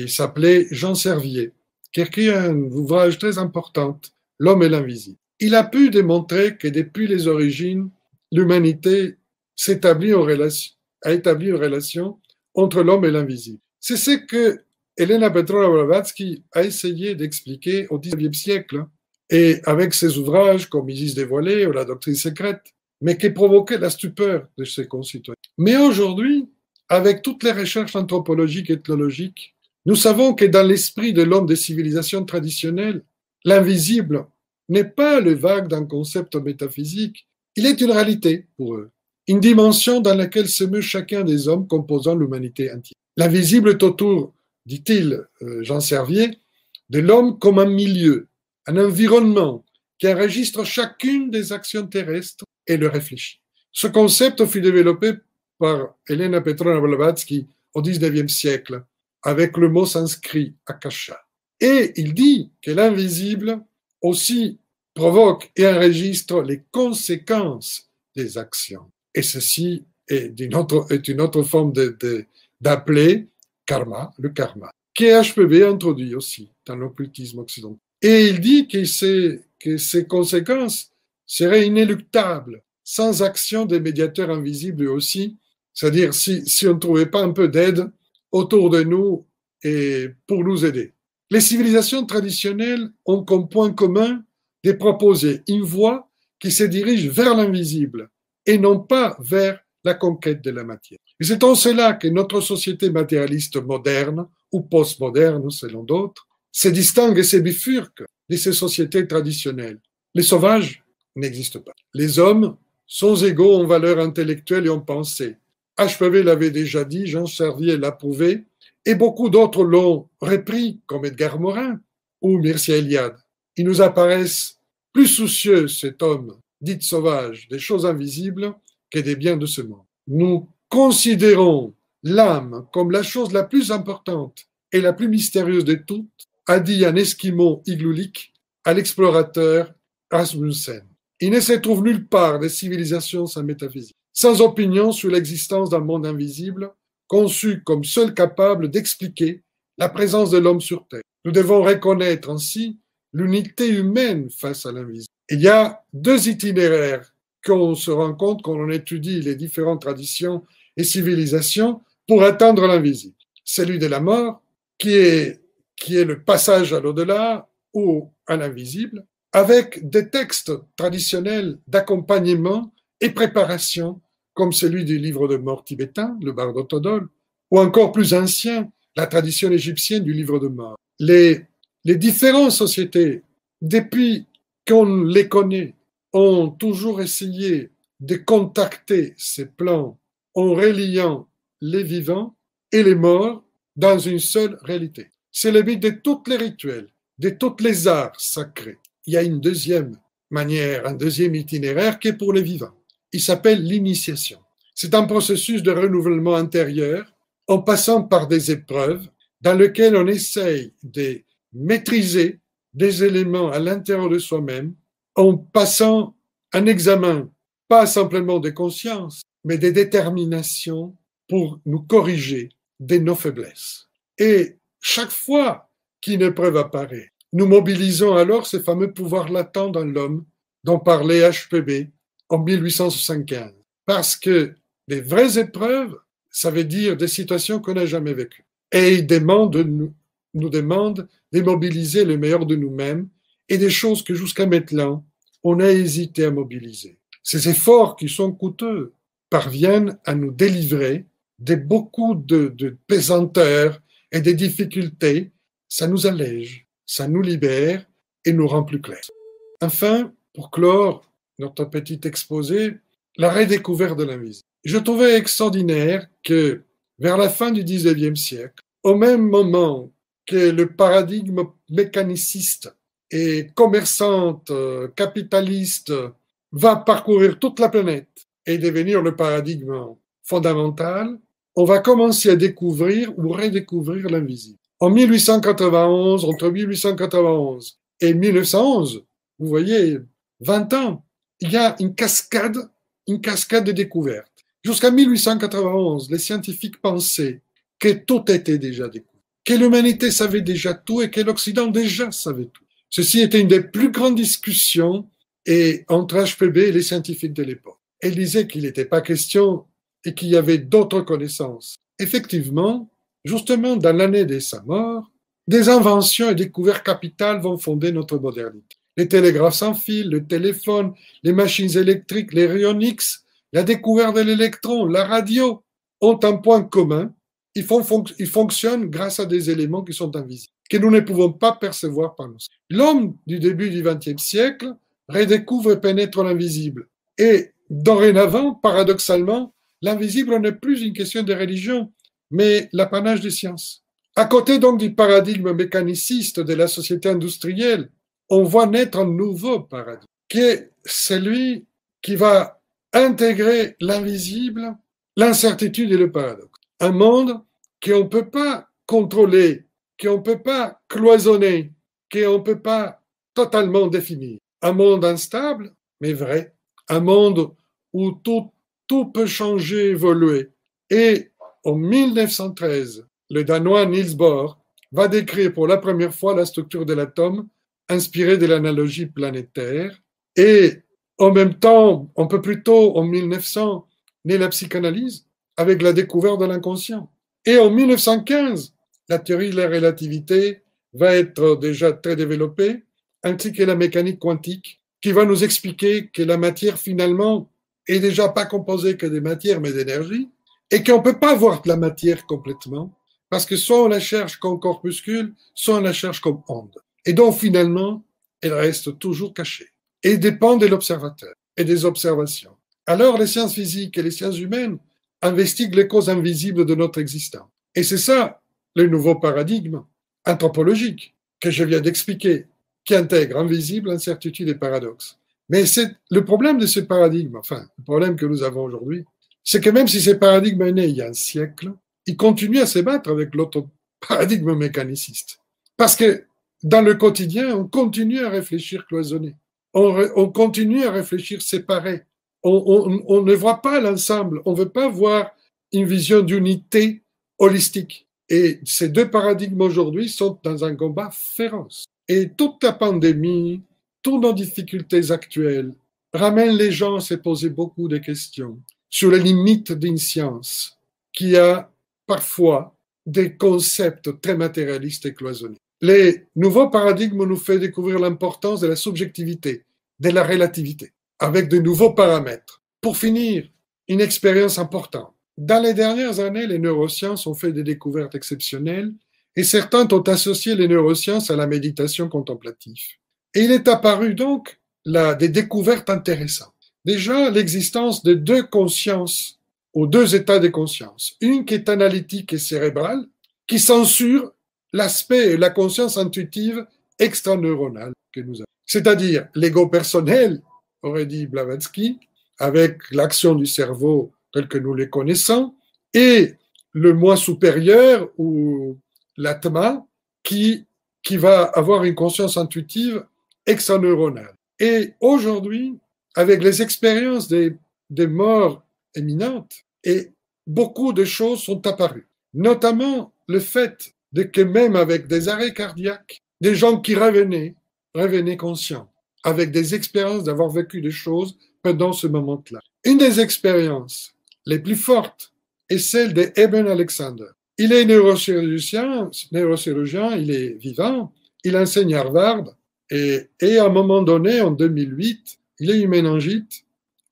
s'appelait Jean Servier, qui a écrit un ouvrage très important, L'homme et l'invisible. Il a pu démontrer que depuis les origines, l'humanité a établi une relation entre l'homme et l'invisible. C'est ce que Elena Petrova Blavatsky a essayé d'expliquer au XIXe siècle, et avec ses ouvrages comme Isis dévoilée ou La doctrine secrète, mais qui provoquaient la stupeur de ses concitoyens. Mais aujourd'hui, avec toutes les recherches anthropologiques et ethnologiques, nous savons que dans l'esprit de l'homme des civilisations traditionnelles, l'invisible n'est pas le vague d'un concept métaphysique, il est une réalité pour eux, une dimension dans laquelle se meut chacun des hommes composant l'humanité entière. L'invisible est autour, dit-il, Jean Servier, de l'homme comme un milieu, un environnement qui enregistre chacune des actions terrestres et le réfléchit. Ce concept fut développé par Elena Petrova Blavatsky au XIXe siècle avec le mot sanskrit akasha. Et il dit que l'invisible aussi provoque et enregistre les conséquences des actions. Et ceci est une autre forme d'appeler karma, le karma, qui est HPB introduit aussi dans l'occultisme occidental. Et il dit que ces conséquences seraient inéluctables sans action des médiateurs invisibles aussi, c'est-à-dire si on ne trouvait pas un peu d'aide autour de nous et pour nous aider. Les civilisations traditionnelles ont comme point commun de proposer une voie qui se dirige vers l'invisible et non pas vers la conquête de la matière. Et c'est en cela que notre société matérialiste moderne ou postmoderne, selon d'autres, se distingue et se bifurque de ces sociétés traditionnelles. Les sauvages n'existent pas. Les hommes sont égaux en valeur intellectuelle et en pensée. HPV l'avait déjà dit, Jean Servier l'a prouvé, et beaucoup d'autres l'ont repris, comme Edgar Morin ou Mircea Eliade. Ils nous apparaissent plus soucieux, cet homme dit sauvage, des choses invisibles que des biens de ce monde. Nous considérons l'âme comme la chose la plus importante et la plus mystérieuse de toutes, a dit un Esquimau igloulik à l'explorateur Rasmussen. Il ne se trouve nulle part des civilisations sans métaphysique, sans opinion sur l'existence d'un monde invisible, conçu comme seul capable d'expliquer la présence de l'homme sur Terre. Nous devons reconnaître ainsi l'unité humaine face à l'invisible. Il y a deux itinéraires qu'on se rend compte quand on étudie les différentes traditions et civilisations pour atteindre l'invisible. Celui de la mort, qui est le passage à l'au-delà ou à l'invisible, avec des textes traditionnels d'accompagnement et préparation, comme celui du livre de mort tibétain, le Bardo Thodol, ou encore plus ancien, la tradition égyptienne du livre de mort. Les différentes sociétés, depuis qu'on les connaît, ont toujours essayé de contacter ces plans en reliant les vivants et les morts dans une seule réalité. C'est le but de tous les rituels, de tous les arts sacrés. Il y a une deuxième manière, un deuxième itinéraire qui est pour les vivants. Il s'appelle l'initiation. C'est un processus de renouvellement intérieur en passant par des épreuves dans lesquelles on essaye de maîtriser des éléments à l'intérieur de soi-même en passant un examen, pas simplement de conscience, mais de détermination pour nous corriger de nos faiblesses. Et chaque fois qu'une épreuve apparaît, nous mobilisons alors ce fameux pouvoir latent dans l'homme dont parlait HPB en 1875. Parce que les vraies épreuves, ça veut dire des situations qu'on n'a jamais vécues. Et il nous demande de mobiliser le meilleur de nous-mêmes et des choses que jusqu'à maintenant, on a hésité à mobiliser. Ces efforts qui sont coûteux parviennent à nous délivrer de beaucoup de pesanteurs et des difficultés. Ça nous allège, ça nous libère et nous rend plus clairs. Enfin, pour clore notre petit exposé, la redécouverte de l'invisible. Je trouvais extraordinaire que vers la fin du XIXe siècle, au même moment que le paradigme mécaniciste et commerçante, capitaliste, va parcourir toute la planète et devenir le paradigme fondamental, on va commencer à découvrir ou redécouvrir l'invisible. En 1891, entre 1891 et 1911, vous voyez, 20 ans, il y a une cascade de découvertes. Jusqu'à 1891, les scientifiques pensaient que tout était déjà découvert, que l'humanité savait déjà tout et que l'Occident déjà savait tout. Ceci était une des plus grandes discussions entre HPB et les scientifiques de l'époque. Elle disait qu'il n'était pas question et qu'il y avait d'autres connaissances. Effectivement, justement dans l'année de sa mort, des inventions et découvertes capitales vont fonder notre modernité. Les télégraphes sans fil, le téléphone, les machines électriques, les rayons X, la découverte de l'électron, la radio ont un point commun. Ils fonctionnent grâce à des éléments qui sont invisibles, que nous ne pouvons pas percevoir par nous. L'homme du début du XXe siècle redécouvre et pénètre l'invisible. Et dorénavant, paradoxalement, l'invisible n'est plus une question de religion, mais l'apanage des sciences. À côté donc du paradigme mécaniciste de la société industrielle, on voit naître un nouveau paradigme, qui est celui qui va intégrer l'invisible, l'incertitude et le paradoxe. Un monde qu'on ne peut pas contrôler, qu'on ne peut pas cloisonner, qu'on ne peut pas totalement définir. Un monde instable, mais vrai. Un monde où tout peut changer, évoluer. Et en 1913, le Danois Niels Bohr va décrire pour la première fois la structure de l'atome inspirée de l'analogie planétaire. Et en même temps, un peu plus tôt, en 1900, naît la psychanalyse avec la découverte de l'inconscient. Et en 1915, la théorie de la relativité va être déjà très développée, ainsi que la mécanique quantique, qui va nous expliquer que la matière, finalement, est déjà pas composée que de matière, mais d'énergie, et qu'on ne peut pas voir la matière complètement, parce que soit on la cherche comme corpuscule, soit on la cherche comme onde. Et donc, finalement, elle reste toujours cachée, et dépend de l'observateur et des observations. Alors, les sciences physiques et les sciences humaines investiguent les causes invisibles de notre existence. Et c'est ça, le nouveau paradigme anthropologique que je viens d'expliquer, qui intègre invisible, incertitude et paradoxe. Mais c'est le problème de ce paradigme, enfin, le problème que nous avons aujourd'hui, c'est que même si ce paradigme est né il y a un siècle, il continue à se battre avec l'autre paradigme mécaniciste. Parce que dans le quotidien, on continue à réfléchir cloisonné. On continue à réfléchir séparé. On ne voit pas l'ensemble. On ne veut pas voir une vision d'unité holistique. Et ces deux paradigmes aujourd'hui sont dans un combat féroce. Et toute la pandémie, toutes nos difficultés actuelles ramènent les gens à se poser beaucoup de questions sur les limites d'une science qui a parfois des concepts très matérialistes et cloisonnés. Les nouveaux paradigmes nous font découvrir l'importance de la subjectivité, de la relativité, avec de nouveaux paramètres. Pour finir, une expérience importante. Dans les dernières années, les neurosciences ont fait des découvertes exceptionnelles et certains ont associé les neurosciences à la méditation contemplative. Et il est apparu donc là des découvertes intéressantes. Déjà, l'existence de deux consciences ou deux états de conscience. Une qui est analytique et cérébrale, qui censure l'aspect, la conscience intuitive extraneuronale que nous avons. C'est-à-dire l'ego personnel, aurait dit Blavatsky, avec l'action du cerveau tel que nous les connaissons, et le moi supérieur ou l'atma qui va avoir une conscience intuitive extraneuronale. Et aujourd'hui, avec les expériences des morts éminentes, et beaucoup de choses sont apparues, notamment le fait que même avec des arrêts cardiaques, des gens qui revenaient conscients, avec des expériences d'avoir vécu des choses pendant ce moment-là. Une des expériences les plus fortes est celle de Eben Alexander. Il est neurochirurgien, il est vivant, il enseigne à Harvard, et à un moment donné, en 2008, il a eu une méningite,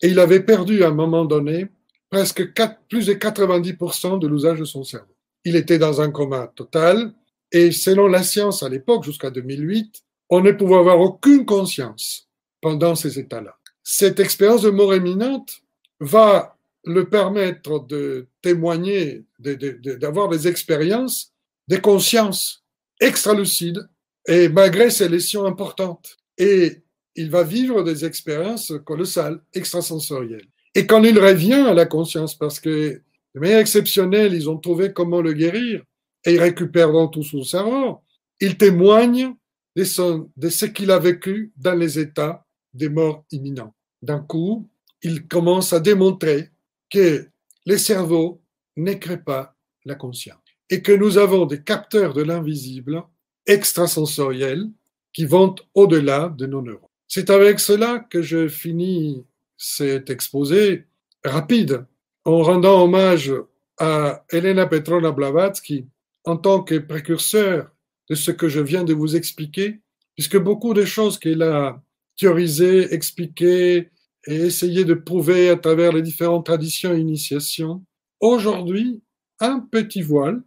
et il avait perdu à un moment donné presque plus de 90% de l'usage de son cerveau. Il était dans un coma total, et selon la science à l'époque, jusqu'à 2008, on ne pouvait avoir aucune conscience pendant ces états-là. Cette expérience de mort imminente va le permettre de témoigner, d'avoir des expériences, des consciences extra-lucides, et malgré ces lésions importantes. Et il va vivre des expériences colossales, extrasensorielles. Et quand il revient à la conscience, parce que de manière exceptionnelle, ils ont trouvé comment le guérir, et il récupère dans tout son cerveau, il témoigne de ce qu'il a vécu dans les états des morts imminents. D'un coup, il commence à démontrer que les cerveaux ne créent pas la conscience et que nous avons des capteurs de l'invisible extrasensoriels qui vont au-delà de nos neurones. C'est avec cela que je finis cet exposé rapide en rendant hommage à Elena Petrovna Blavatsky en tant que précurseur de ce que je viens de vous expliquer, puisque beaucoup de choses qu'elle a théorisées, expliquées et essayé de prouver à travers les différentes traditions et initiations, aujourd'hui, un petit voile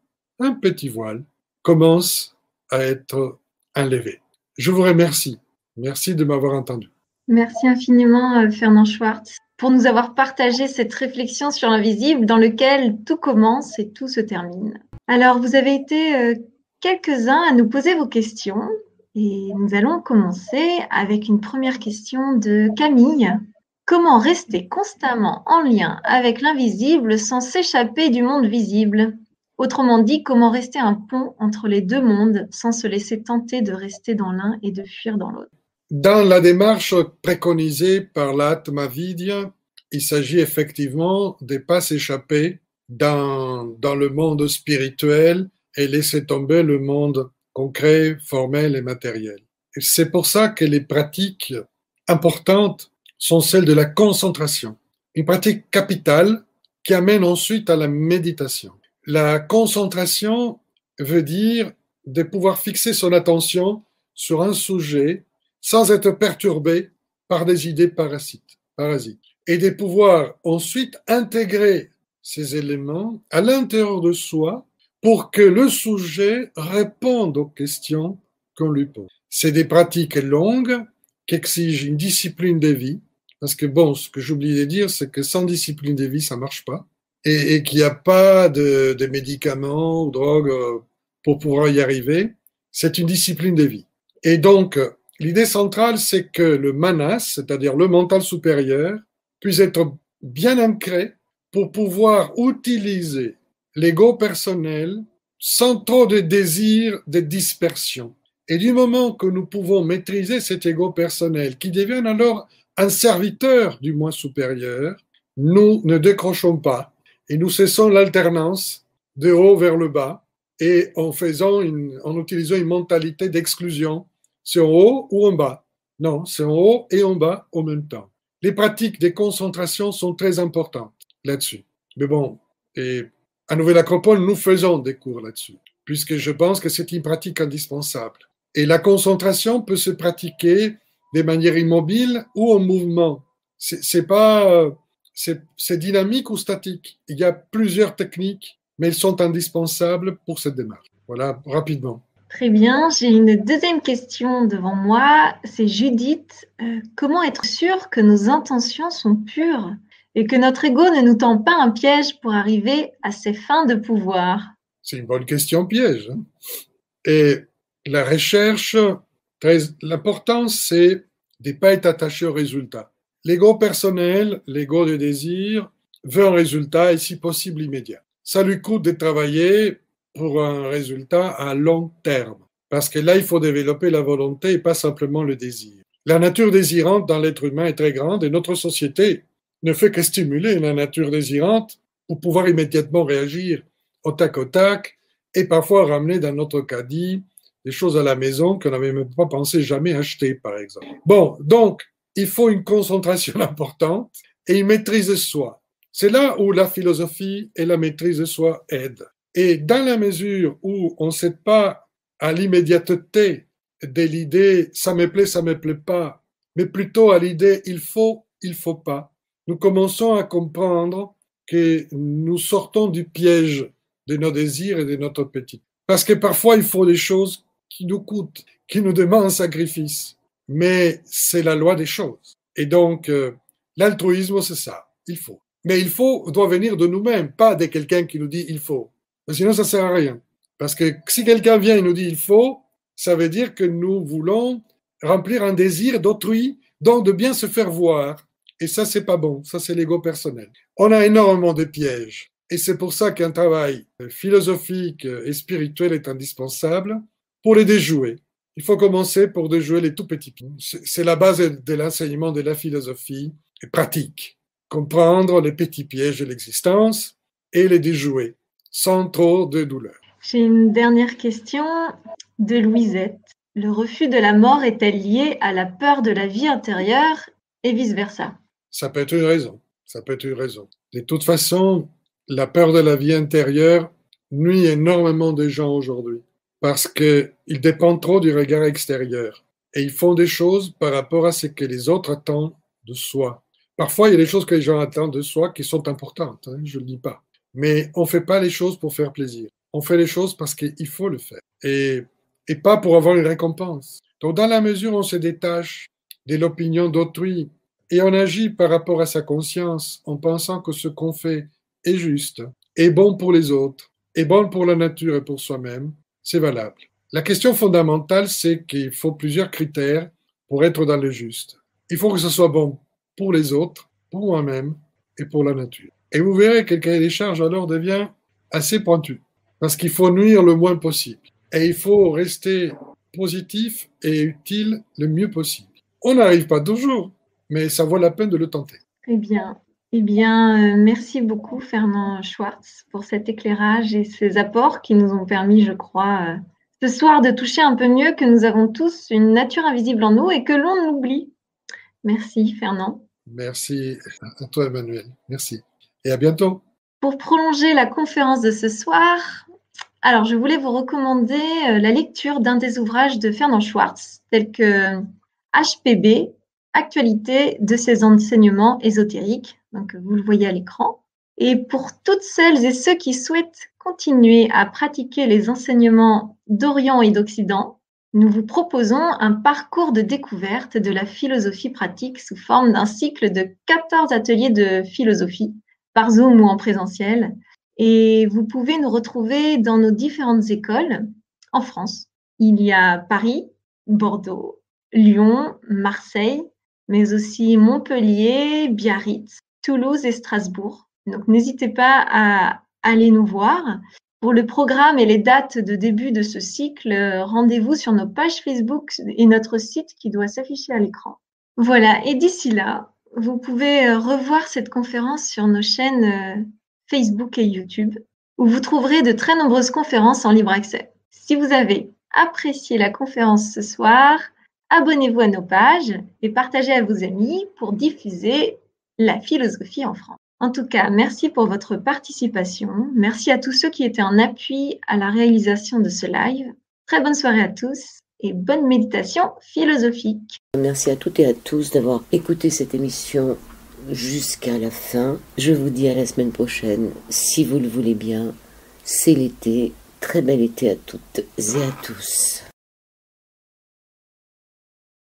commence à être enlevé. Je vous remercie. Merci de m'avoir entendu. Merci infiniment, Fernand Schwartz, pour nous avoir partagé cette réflexion sur l'invisible dans lequel tout commence et tout se termine. Alors, vous avez été quelques-uns à nous poser vos questions et nous allons commencer avec une première question de Camille. Comment rester constamment en lien avec l'invisible sans s'échapper du monde visible? Autrement dit, comment rester un pont entre les deux mondes sans se laisser tenter de rester dans l'un et de fuir dans l'autre? Dans la démarche préconisée par l'Atma Vidya, il s'agit effectivement de ne pas s'échapper dans le monde spirituel et laisser tomber le monde concret, formel et matériel. Et c'est pour ça que les pratiques importantes sont celles de la concentration, une pratique capitale qui amène ensuite à la méditation. La concentration veut dire de pouvoir fixer son attention sur un sujet sans être perturbé par des idées parasites, et de pouvoir ensuite intégrer ces éléments à l'intérieur de soi pour que le sujet réponde aux questions qu'on lui pose. C'est des pratiques longues qui exigent une discipline de vie, parce que bon, ce que j'oublie de dire, c'est que sans discipline de vie, ça marche pas, et qu'il n'y a pas de médicaments ou drogues pour pouvoir y arriver. C'est une discipline de vie. Et donc, l'idée centrale, c'est que le manas, c'est-à-dire le mental supérieur, puisse être bien ancré pour pouvoir utiliser l'ego personnel sans trop de désir de dispersion. Et du moment que nous pouvons maîtriser cet ego personnel, qui devient alors un serviteur du moi supérieur, nous ne décrochons pas et nous cessons l'alternance de haut vers le bas et en utilisant une mentalité d'exclusion. C'est en haut ou en bas? Non, c'est en haut et en bas en même temps. Les pratiques de concentration sont très importantes là-dessus. Mais bon, et à Nouvelle Acropole, nous faisons des cours là-dessus, puisque je pense que c'est une pratique indispensable. Et la concentration peut se pratiquer de manière immobile ou en mouvement. C'est dynamique ou statique. Il y a plusieurs techniques, mais elles sont indispensables pour cette démarche. Voilà, rapidement. Très bien, j'ai une deuxième question devant moi. C'est Judith. Comment être sûr que nos intentions sont pures et que notre ego ne nous tend pas un piège pour arriver à ses fins de pouvoir? C'est une bonne question piège. Et la recherche, l'important, c'est de ne pas être attaché au résultat. L'ego personnel, l'ego de désir, veut un résultat et si possible immédiat. Ça lui coûte de travailler pour un résultat à long terme. Parce que là, il faut développer la volonté et pas simplement le désir. La nature désirante dans l'être humain est très grande et notre société ne fait que stimuler la nature désirante pour pouvoir immédiatement réagir au tac et parfois ramener dans notre caddie des choses à la maison qu'on n'avait même pas pensé jamais acheter, par exemple. Bon, donc, il faut une concentration importante et une maîtrise de soi. C'est là où la philosophie et la maîtrise de soi aident. Et dans la mesure où on ne cède pas à l'immédiateté de l'idée « ça me plaît pas », mais plutôt à l'idée « il faut pas », nous commençons à comprendre que nous sortons du piège de nos désirs et de notre appétit. Parce que parfois, il faut des choses qui nous coûte, qui nous demande un sacrifice. Mais c'est la loi des choses. Et donc, l'altruisme, c'est ça. Il faut. Mais il faut doit venir de nous-mêmes, pas de quelqu'un qui nous dit il faut. Sinon, ça ne sert à rien. Parce que si quelqu'un vient et nous dit il faut, ça veut dire que nous voulons remplir un désir d'autrui, donc de bien se faire voir. Et ça, c'est pas bon. Ça, c'est l'ego personnel. On a énormément de pièges. Et c'est pour ça qu'un travail philosophique et spirituel est indispensable pour les déjouer. Il faut commencer pour déjouer les tout petits pièges. C'est la base de l'enseignement de la philosophie pratique. Comprendre les petits pièges de l'existence et les déjouer sans trop de douleur. J'ai une dernière question de Louisette. Le refus de la mort est-elle lié à la peur de la vie intérieure et vice-versa? Ça peut être une raison. Ça peut être une raison. De toute façon, la peur de la vie intérieure nuit énormément de gens aujourd'hui parce qu'ils dépendent trop du regard extérieur et ils font des choses par rapport à ce que les autres attendent de soi. Parfois, il y a des choses que les gens attendent de soi qui sont importantes, hein, je ne le dis pas. Mais on ne fait pas les choses pour faire plaisir. On fait les choses parce qu'il faut le faire et pas pour avoir une récompense. Donc, dans la mesure où on se détache de l'opinion d'autrui et on agit par rapport à sa conscience en pensant que ce qu'on fait est juste, est bon pour les autres, est bon pour la nature et pour soi-même, c'est valable. La question fondamentale, c'est qu'il faut plusieurs critères pour être dans le juste. Il faut que ce soit bon pour les autres, pour moi-même et pour la nature. Et vous verrez que le cahier des charges alors devient assez pointu, parce qu'il faut nuire le moins possible. Et il faut rester positif et utile le mieux possible. On n'arrive pas toujours, mais ça vaut la peine de le tenter. Eh bien, merci beaucoup Fernand Schwartz pour cet éclairage et ces apports qui nous ont permis, je crois, ce soir de toucher un peu mieux que nous avons tous une nature invisible en nous et que l'on oublie. Merci Fernand. Merci à toi Emmanuel. Merci. Et à bientôt. Pour prolonger la conférence de ce soir, alors je voulais vous recommander la lecture d'un des ouvrages de Fernand Schwartz, tel que HPB, Actualité de ses enseignements ésotériques. Donc, vous le voyez à l'écran. Et pour toutes celles et ceux qui souhaitent continuer à pratiquer les enseignements d'Orient et d'Occident, nous vous proposons un parcours de découverte de la philosophie pratique sous forme d'un cycle de 14 ateliers de philosophie, par Zoom ou en présentiel. Et vous pouvez nous retrouver dans nos différentes écoles en France. Il y a Paris, Bordeaux, Lyon, Marseille, mais aussi Montpellier, Biarritz, Toulouse et Strasbourg. Donc, n'hésitez pas à aller nous voir. Pour le programme et les dates de début de ce cycle, rendez-vous sur nos pages Facebook et notre site qui doit s'afficher à l'écran. Voilà, et d'ici là, vous pouvez revoir cette conférence sur nos chaînes Facebook et YouTube, où vous trouverez de très nombreuses conférences en libre accès. Si vous avez apprécié la conférence ce soir, abonnez-vous à nos pages et partagez à vos amis pour diffuser la philosophie en France. En tout cas, merci pour votre participation. Merci à tous ceux qui étaient en appui à la réalisation de ce live. Très bonne soirée à tous et bonne méditation philosophique. Merci à toutes et à tous d'avoir écouté cette émission jusqu'à la fin. Je vous dis à la semaine prochaine, si vous le voulez bien. C'est l'été. Très bel été à toutes et à tous.